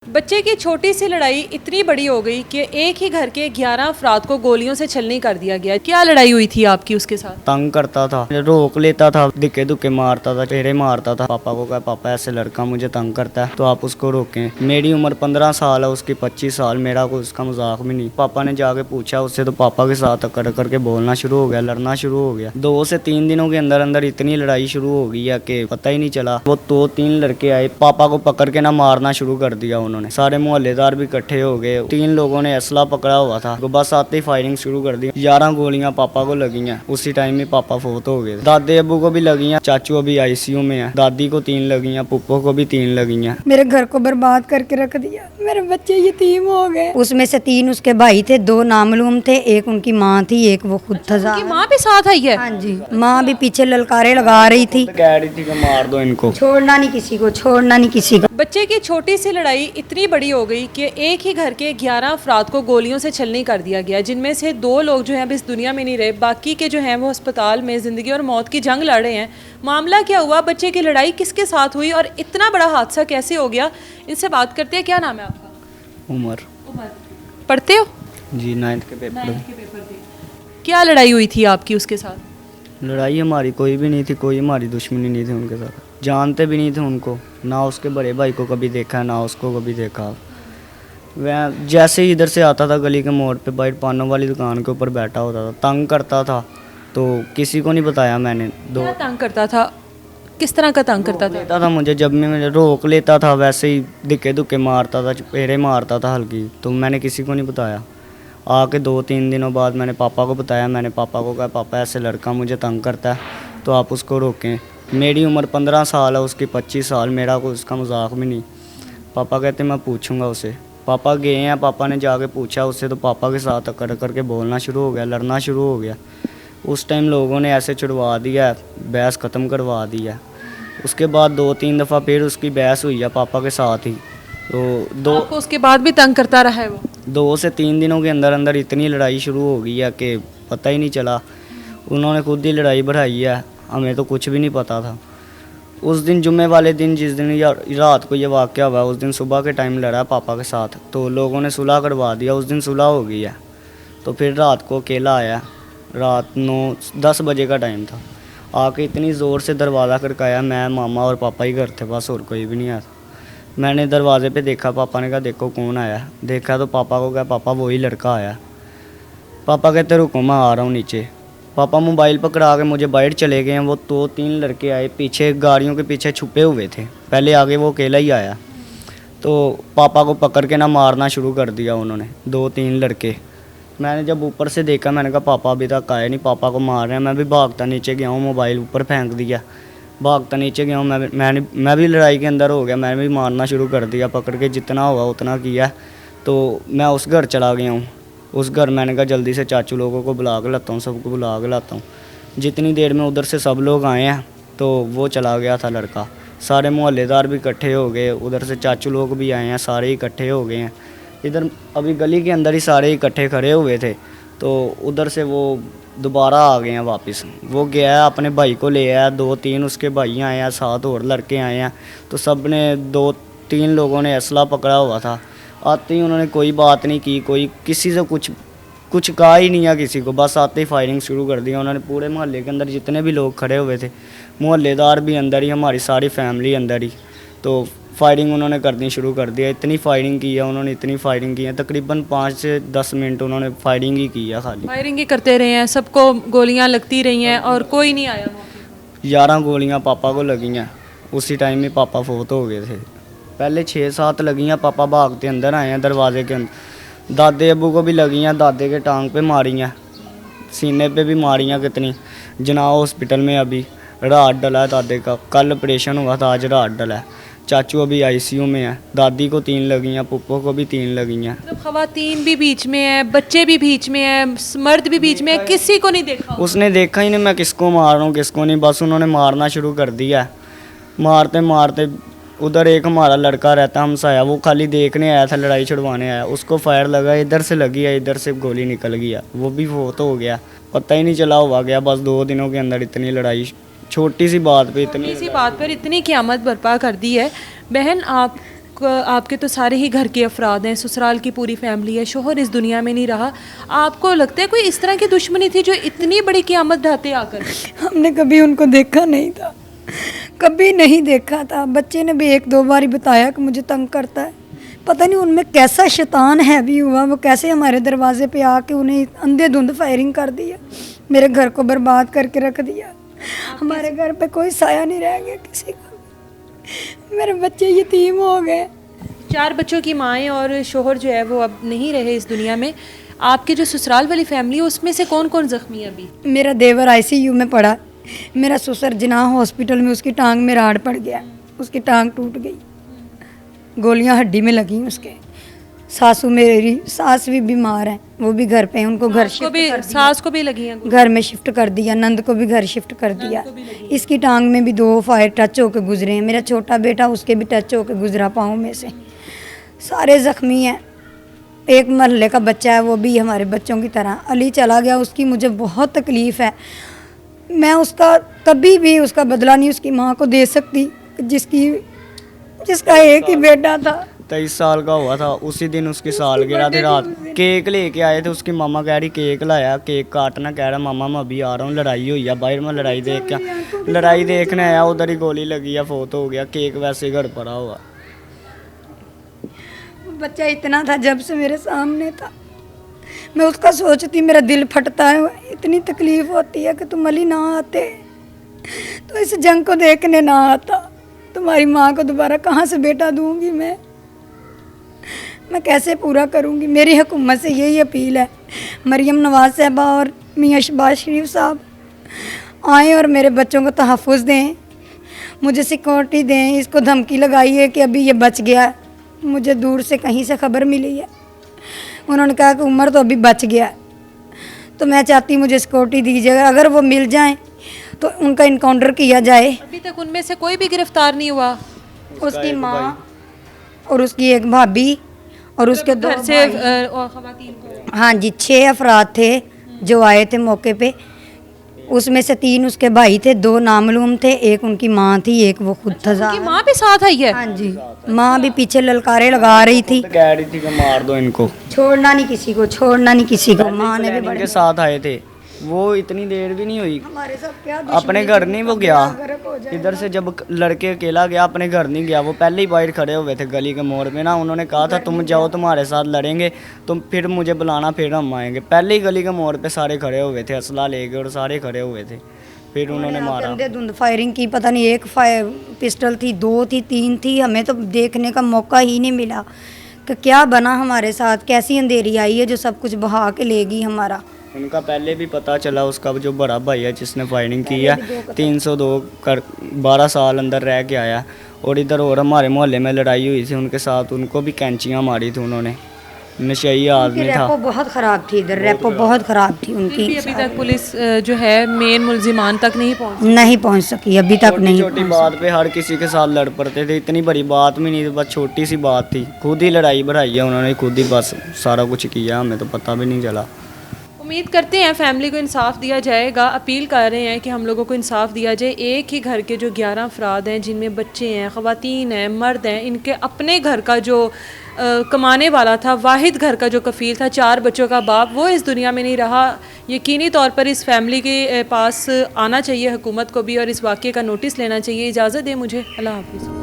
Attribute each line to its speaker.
Speaker 1: बच्चे की छोटी सी लड़ाई इतनी बड़ी हो गई कि एक ही घर के 11 अफराद को गोलियों से छलनी कर दिया गया। क्या लड़ाई हुई थी आपकी उसके साथ?
Speaker 2: तंग करता था, रोक लेता था, दिक्के दुक्के मारता था, चेहरे मारता था। पापा को कहा पापा ऐसे लड़का मुझे तंग करता है तो आप उसको रोकें। मेरी उम्र 15 साल है, उसकी 25 साल। मेरा कोई उसका मजाक भी नहीं। पापा ने जाके पूछा उससे तो पापा के साथ कर करके बोलना शुरू हो गया, लड़ना शुरू हो गया। 2 से 3 दिनों के अंदर अंदर इतनी लड़ाई शुरू हो गई है कि पता ही नहीं चला। वो 2-3 लड़के आए, पापा को पकड़ के ना मारना शुरू कर दिया उन्होंने। सारे मोहल्लेदार भी इकट्ठे हो गए। 3 लोगों ने असला पकड़ा हुआ था, तो बस आते ही फायरिंग शुरू कर दी। 11 गोलियां पापा को लगी हैं। उसी टाइम में पापा फोत हो गए। दादे अबू को भी लगी हैं, चाचू अभी आईसीयू में है। दादी को 3 लगी हैं, पुप्पो को भी 3 लगी हैं।
Speaker 3: मेरे घर को बर्बाद करके रख दिया। मेरे बच्चे यतीम हो गए। उसमें से 3 उसके भाई थे, 2 नामालूम थे, एक उनकी माँ थी, एक वो खुद था।
Speaker 1: उनकी माँ भी साथ आई है?
Speaker 3: हाँ जी, माँ भी पीछे ललकारे लगा रही थी,
Speaker 2: कह रही थी कि मार दो इनको,
Speaker 3: छोड़ना नहीं किसी को, छोड़ना नहीं किसी को।
Speaker 1: बच्चे की छोटी सी लड़ाई इतनी बड़ी हो गई कि एक ही घर के 11 अफराद को गोलियों से छलनी कर दिया गया, जिनमें से 2 लोग जो हैं अब इस दुनिया में नहीं रहे। बाकी के जो हैं वो अस्पताल में ज़िंदगी और मौत की जंग लड़ रहे हैं। मामला क्या हुआ, बच्चे की लड़ाई किसके साथ हुई और इतना बड़ा हादसा कैसे हो गया, इनसे बात करते हैं। क्या नाम है आपका?
Speaker 2: उमर
Speaker 1: पढ़ते हो?
Speaker 2: जी 9th के पेपर।
Speaker 1: क्या लड़ाई हुई थी आपकी उसके साथ?
Speaker 2: लड़ाई हमारी कोई भी नहीं थी, कोई हमारी दुश्मनी नहीं थी उनके साथ। जानते भी नहीं थे उनको, ना उसके बड़े भाई को कभी देखा ना उसको कभी देखा। वह जैसे ही इधर से आता था गली के मोड़ पे, बाइट पानों वाली दुकान के ऊपर बैठा होता था, तंग करता था। तो किसी को नहीं बताया मैंने।
Speaker 1: क्या तंग करता था? किस तरह का तंग करता था?
Speaker 2: लेता था मुझे, जब मैं मुझे रोक लेता था वैसे ही दिक्के दुक्के मारता था, चपेड़े मारता था हल्की। तो मैंने किसी को नहीं बताया। आके 2-3 दिनों बाद मैंने पापा को बताया। मैंने पापा को कहा पापा ऐसे लड़का मुझे तंग करता है तो आप उसको रोकें। मेरी उम्र 15 साल है, उसकी 25 साल। मेरा कोई उसका मजाक भी नहीं। पापा कहते मैं पूछूंगा उसे। पापा गए हैं, पापा ने जाके पूछा उससे तो पापा के साथ कर करके बोलना शुरू हो गया, लड़ना शुरू हो गया। उस टाइम लोगों ने ऐसे छुड़वा दिया, बहस ख़त्म करवा दिया। उसके बाद 2-3 दफ़ा फिर उसकी बहस हुई है पापा के साथ ही। तो
Speaker 1: आपको उसके बाद भी तंग करता रहा है वो?
Speaker 2: 2 से 3 दिनों के अंदर अंदर इतनी लड़ाई शुरू हो गई है कि पता ही नहीं चला। उन्होंने खुद ही लड़ाई बढ़ाई है, हमें तो कुछ भी नहीं पता था। उस दिन जुम्मे वाले दिन, जिस दिन या रात को ये वाक़या हुआ, उस दिन सुबह के टाइम लड़ा पापा के साथ। तो लोगों ने सुलह करवा दिया, उस दिन सुलह हो गई है। तो फिर रात को अकेला आया, रात 9-10 बजे का टाइम था। आके इतनी ज़ोर से दरवाज़ा खड़काया। मैं, मामा और पापा ही घर थे, बस और कोई भी नहीं आया था। मैंने दरवाजे पे देखा, पापा ने कहा देखो कौन आया। देखा तो पापा को कहा पापा वही लड़का आया। पापा कहते रुको मैं आ रहा हूँ नीचे। पापा मोबाइल पकड़ा के मुझे बाहर चले गए हैं। वो 2-3 लड़के आए पीछे, गाड़ियों के पीछे छुपे हुए थे। पहले आगे वो अकेला ही आया, तो पापा को पकड़ के ना मारना शुरू कर दिया उन्होंने, 2-3 लड़के। मैंने जब ऊपर से देखा, मैंने कहा पापा अभी तक आए नहीं, पापा को मार रहे हैं। मैं भी भागता नीचे गया हूँ, मोबाइल ऊपर फेंक दिया, भागता नीचे गया हूँ। मैं भी लड़ाई के अंदर हो गया, मैंने भी मारना शुरू कर दिया, पकड़ के जितना हुआ उतना किया। तो मैं उस घर चला गया हूँ। उस घर मैंने कहा जल्दी से चाचू लोगों को बुला के लाता हूँ, सबको बुला के लाता हूँ। जितनी देर में उधर से सब लोग आए हैं तो वो चला गया था लड़का। सारे मोहल्लेदार भी इकट्ठे हो गए, उधर से चाचू लोग भी आए हैं, सारे इकट्ठे हो गए हैं। इधर अभी गली के अंदर ही सारे इकट्ठे खड़े हुए थे। तो उधर से वो दोबारा आ गए हैं वापस। वो गया है अपने भाई को ले आया, 2-3 उसके भाई आए हैं, 7 और लड़के आए हैं। तो सब ने 2-3 लोगों ने असला पकड़ा हुआ था। आते ही उन्होंने कोई बात नहीं की, कोई किसी से कुछ कहा ही नहीं है किसी को। बस आते ही फायरिंग शुरू कर दी उन्होंने। पूरे मोहल्ले के अंदर जितने भी लोग खड़े हुए थे, मोहल्लेदार भी अंदर ही, हमारी सारी फैमिली अंदर ही। तो फायरिंग उन्होंने करनी शुरू कर दिया। इतनी फायरिंग की है उन्होंने, इतनी फायरिंग की है, तकरीबन 5 से 10 मिनट उन्होंने फायरिंग ही की है। खाली
Speaker 1: फायरिंग ही करते रहे हैं, सबको गोलियां लगती रही हैं और कोई नहीं आया।
Speaker 2: 11 गोलियां पापा को लगी हैं। उसी टाइम में पापा फोत हो गए थे। पहले 6-7 लगी हैं, पापा भागते अंदर आए हैं दरवाजे के अंदर। दादे अबू को भी लगी हैं, दादे के टांग पे मारी हैं, सीने पे भी मारी हैं कितनी। जनाब हॉस्पिटल में अभी रात डला है दादे का, कल ऑपरेशन हुआ था, आज रात डला है। चाचू अभी आईसीयू में है। दादी को 3 लगी हैं, पुप्पो को भी 3 लगी हैं।
Speaker 1: मतलब खवातीन भी बीच में है, बच्चे भी बीच में है, मर्द भी बीच में है, किसी को नहीं देखा?
Speaker 2: उसने देखा ही नहीं मैं किसको मार रहा हूँ किसको नहीं, बस उन्होंने मारना शुरू कर दिया। मारते मारते उधर एक हमारा लड़का रहता हमसाया, वो खाली देखने आया था, लड़ाई छुड़वाने आया। उसको फायर लगा, इधर से लगी है, इधर से गोली निकल गया, वो भी फोत हो गया। पता ही नहीं चला हुआ गया। बस 2 दिनों के अंदर इतनी लड़ाई, छोटी सी बात पे इतनी
Speaker 1: इसी बात पर इतनी क़यामत बर्पा कर दी है। बहन, आप आपके तो सारे ही घर के अफराद हैं, ससुराल की पूरी फैमिली है, शोहर इस दुनिया में नहीं रहा, आपको लगता है कोई इस तरह की दुश्मनी थी जो इतनी बड़ी क़यामत ढाते आकर?
Speaker 3: हमने कभी उनको देखा नहीं था, कभी नहीं देखा था। बच्चे ने भी एक दो बार ही बताया कि मुझे तंग करता है। पता नहीं उनमें कैसा शैतान है भी हुआ, वो कैसे हमारे दरवाजे पे आके उन्हें अंधेधुंध फायरिंग कर दिया, मेरे घर को बर्बाद करके रख दिया। हमारे घर पे कोई साया नहीं रह गया किसी का, मेरे बच्चे यतीम हो गए।
Speaker 1: 4 बच्चों की माएँ और शोहर जो है वो अब नहीं रहे इस दुनिया में। आपके जो ससुराल वाली फैमिली है उसमें से कौन कौन ज़ख्मी है अभी?
Speaker 3: मेरा देवर आईसीयू में पड़ा, मेरा ससुर जिनाह हॉस्पिटल में, उसकी टांग में राड़ पड़ गया, उसकी टांग टूट गई, गोलियां हड्डी में लगी उसके। सासू मेरी सास भी बीमार है, वो भी घर पे हैं, उनको घर शिफ्ट कर दिया।
Speaker 1: सास को भी लगी हैं?
Speaker 3: घर में शिफ्ट कर दिया, नंद को भी घर शिफ्ट कर दिया। इसकी टांग में भी 2 फायर टच होकर गुजरे हैं, मेरा छोटा बेटा उसके भी टच होकर गुजरा पाँव में से। सारे ज़ख्मी हैं। एक महल्ले का बच्चा है, वो भी हमारे बच्चों की तरह अली चला गया, उसकी मुझे बहुत तकलीफ़ है। मैं उसका कभी भी उसका बदला नहीं उसकी माँ को दे सकती, जिसका एक ही बेटा था।
Speaker 2: 23 साल का हुआ था, उसी दिन उसकी सालगिरह थी। रात केक लेके आए थे, उसकी मामा कह रही केक लाया, केक काटना, कह रहा मामा मैं अभी आ रहा हूँ, लड़ाई हुई है बाहर, मैं लड़ाई देखने आया, उधर ही गोली लगी है, फोत हो गया, केक वैसे ही घर पड़ा हुआ।
Speaker 3: बच्चा इतना था जब से मेरे सामने था, मैं उसका सोचती मेरा दिल फटता है, इतनी तकलीफ़ होती है कि तुम अली ना आते तो इस जंग को देखने ना आता, तुम्हारी माँ को दोबारा कहाँ से बेटा दूंगी मैं कैसे पूरा करूंगी। मेरी हुकूमत से यही अपील है, मरियम नवाज़ साहबा और मियाँ शहबाज शरीफ साहब आएँ और मेरे बच्चों को तहफ़्फ़ुज़ दें, मुझे सिक्योरिटी दें। इसको धमकी लगाई है कि अभी ये बच गया, मुझे दूर से कहीं से खबर मिली है, उन्होंने कहा कि उमर तो अभी बच गया, तो मैं चाहती मुझे सिक्योरिटी दीजिएगा, अगर वो मिल जाएं तो उनका इनकाउंटर किया जाए।
Speaker 1: अभी तक उनमें से कोई भी गिरफ्तार नहीं हुआ?
Speaker 3: उसकी माँ और उसकी एक भाभी और उसके 2
Speaker 1: घर से और ख़वातीन को?
Speaker 3: हाँ जी, 6 अफराद थे जो आए थे मौके पे, उसमें से 3 उसके भाई थे, 2 नामालूम थे, एक उनकी माँ थी, एक वो खुद था।
Speaker 1: उनकी माँ भी साथ आई है?
Speaker 3: हाँ जी, माँ भी पीछे ललकारे लगा रही थी,
Speaker 2: कह रही थी कि मार दो इनको,
Speaker 3: छोड़ना नहीं किसी को, छोड़ना नहीं किसी को। माँ ने भी
Speaker 2: के साथ आए थे, वो इतनी देर भी नहीं हुई,
Speaker 3: हमारे साथ क्या
Speaker 2: अपने घर नहीं वो गया, इधर से जब लड़के अकेला गया अपने घर नहीं गया, वो पहले ही बाहर खड़े हुए थे गली के मोड़ पे ना, उन्होंने कहा था तुम जाओ तुम्हारे साथ लड़ेंगे, तुम फिर मुझे बुलाना, फिर हम आएंगे। पहले ही गली के मोड़ पे सारे खड़े हुए थे, असला लेके, और सारे खड़े हुए थे, फिर उन्होंने मारा।
Speaker 3: अंधेधुंध फायरिंग की, पता नहीं एक पिस्टल थी, 2 थी, 3 थी, हमें तो देखने का मौका ही नहीं मिला कि क्या बना हमारे साथ, कैसी अंधेरी आई है जो सब कुछ बहा के लेगी हमारा।
Speaker 2: उनका पहले भी पता चला, उसका जो बड़ा भाई है जिसने फायरिंग की है, 302 कर 12 साल अंदर रह के आया, और इधर और हमारे मोहल्ले में लड़ाई हुई थी उनके साथ, उनको भी कैंचियाँ मारी थी उन्होंने, नशेई आदमी था।
Speaker 3: रेपो बहुत ख़राब थी इधर, रेपो बहुत ख़राब थी उनकी।
Speaker 1: अभी तक पुलिस जो है मेन मुलजिमान तक नहीं
Speaker 3: पहुंच सकी अभी तक नहीं।
Speaker 2: छोटी बात पे हर किसी के साथ लड़ पड़ते थे, इतनी बड़ी बात भी नहीं थी, बस छोटी सी बात थी, खुद ही लड़ाई बढ़ाई है उन्होंने, खुद ही बस सारा कुछ किया, हमें तो पता भी नहीं चला।
Speaker 1: उम्मीद करते हैं फैमिली को इंसाफ दिया जाएगा, अपील कर रहे हैं कि हम लोगों को इंसाफ दिया जाए। एक ही घर के जो 11 अफराद हैं, जिनमें बच्चे हैं, ख़वातीन हैं, मर्द हैं, इनके अपने घर का जो कमाने वाला था, वाहिद घर का जो कफ़ील था, 4 बच्चों का बाप, वो इस दुनिया में नहीं रहा। यकीनी तौर पर इस फैमिली के पास आना चाहिए हुकूमत को भी, और इस वाक़े का नोटिस लेना चाहिए। इजाज़त दें मुझे, अल्लाह हाफ़िज़।